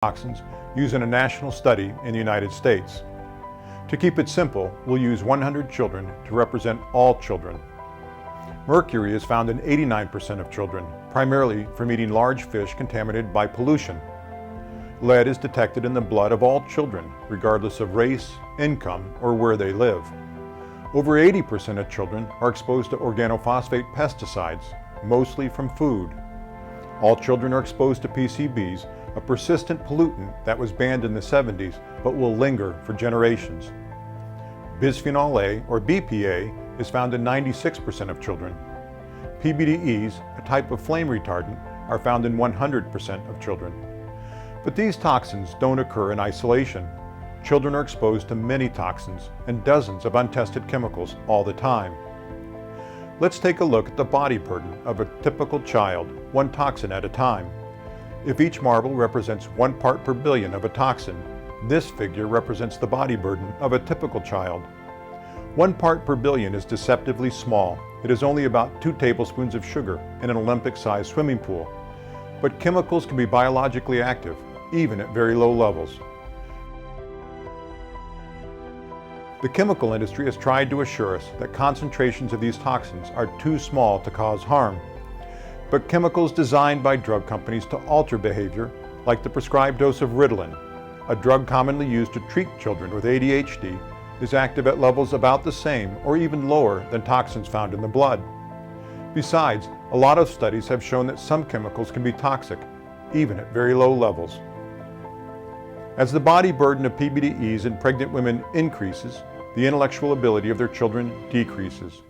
toxins used in a national study in the United States. To keep it simple, we'll use 100 children to represent all children. Mercury is found in 89% of children, primarily from eating large fish contaminated by pollution. Lead is detected in the blood of all children, regardless of race, income, or where they live. Over 80% of children are exposed to organophosphate pesticides, mostly from food. All children are exposed to PCBs, a persistent pollutant that was banned in the 70s but will linger for generations. Bisphenol A, or BPA, is found in 96% of children. PBDEs, a type of flame retardant, are found in 100% of children. But these toxins don't occur in isolation. Children are exposed to many toxins and dozens of untested chemicals all the time. Let's take a look at the body burden of a typical child, one toxin at a time. If each marble represents 1 part per billion of a toxin, this figure represents the body burden of a typical child. 1 part per billion is deceptively small. It is only about 2 tablespoons of sugar in an Olympic-sized swimming pool. But chemicals can be biologically active, even at very low levels. The chemical industry has tried to assure us that concentrations of these toxins are too small to cause harm. But chemicals designed by drug companies to alter behavior, like the prescribed dose of Ritalin, a drug commonly used to treat children with ADHD, is active at levels about the same or even lower than toxins found in the blood. Besides, a lot of studies have shown that some chemicals can be toxic, even at very low levels. As the body burden of PBDEs in pregnant women increases, the intellectual ability of their children decreases.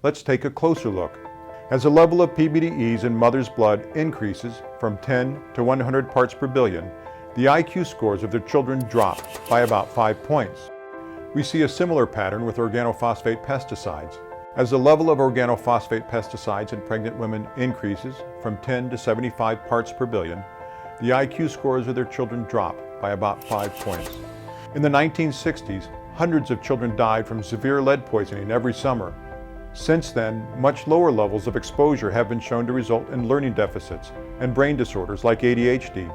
Let's take a closer look. As the level of PBDEs in mother's blood increases from 10 to 100 parts per billion, the IQ scores of their children drop by about 5 points. We see a similar pattern with organophosphate pesticides. As the level of organophosphate pesticides in pregnant women increases from 10 to 75 parts per billion, the IQ scores of their children drop by about 5 points. In the 1960s, hundreds of children died from severe lead poisoning every summer. Since then, much lower levels of exposure have been shown to result in learning deficits and brain disorders like ADHD.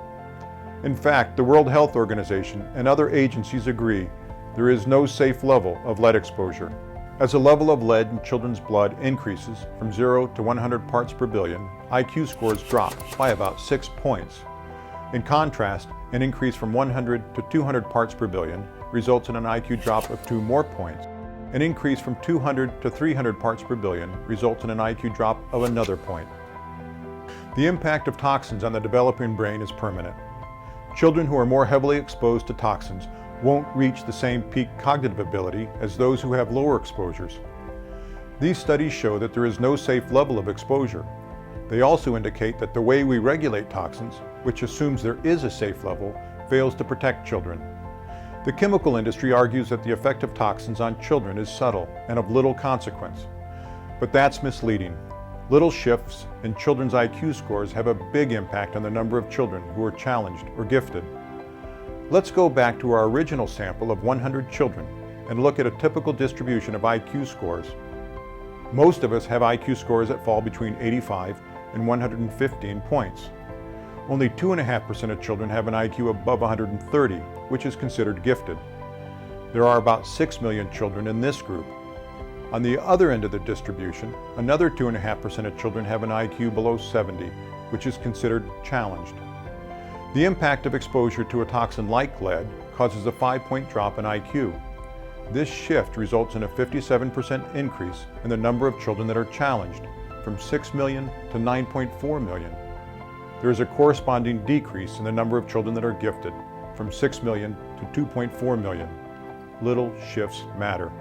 In fact, the World Health Organization and other agencies agree there is no safe level of lead exposure. As the level of lead in children's blood increases from 0 to 100 parts per billion, IQ scores drop by about 6 points. In contrast, an increase from 100 to 200 parts per billion results in an IQ drop of 2 more points. An increase from 200 to 300 parts per billion results in an IQ drop of another point. The impact of toxins on the developing brain is permanent. Children who are more heavily exposed to toxins won't reach the same peak cognitive ability as those who have lower exposures. These studies show that there is no safe level of exposure. They also indicate that the way we regulate toxins, which assumes there is a safe level, fails to protect children. The chemical industry argues that the effect of toxins on children is subtle and of little consequence. But that's misleading. Little shifts in children's IQ scores have a big impact on the number of children who are challenged or gifted. Let's go back to our original sample of 100 children and look at a typical distribution of IQ scores. Most of us have IQ scores that fall between 85 and 115 points. Only 2.5% of children have an IQ above 130, which is considered gifted. There are about 6 million children in this group. On the other end of the distribution, another 2.5% of children have an IQ below 70, which is considered challenged. The impact of exposure to a toxin like lead causes a 5-point drop in IQ. This shift results in a 57% increase in the number of children that are challenged, from 6 million to 9.4 million. There is a corresponding decrease in the number of children that are gifted, from 6 million to 2.4 million. Little shifts matter.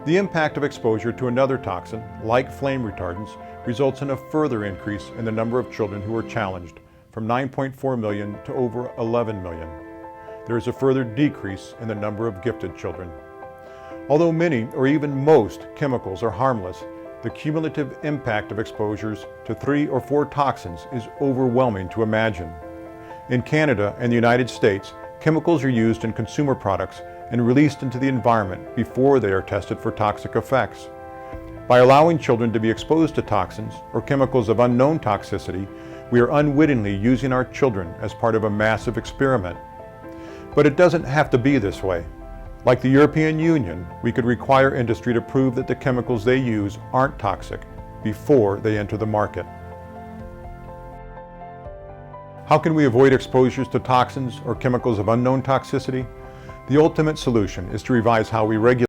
The impact of exposure to another toxin, like flame retardants, results in a further increase in the number of children who are challenged, from 9.4 million to over 11 million. There is a further decrease in the number of gifted children. Although many or even most chemicals are harmless, the cumulative impact of exposures to 3 or 4 toxins is overwhelming to imagine. In Canada and the United States, chemicals are used in consumer products and released into the environment before they are tested for toxic effects. By allowing children to be exposed to toxins or chemicals of unknown toxicity, we are unwittingly using our children as part of a massive experiment. But it doesn't have to be this way. Like the European Union, we could require industry to prove that the chemicals they use aren't toxic before they enter the market. How can we avoid exposures to toxins or chemicals of unknown toxicity? The ultimate solution is to revise how we regulate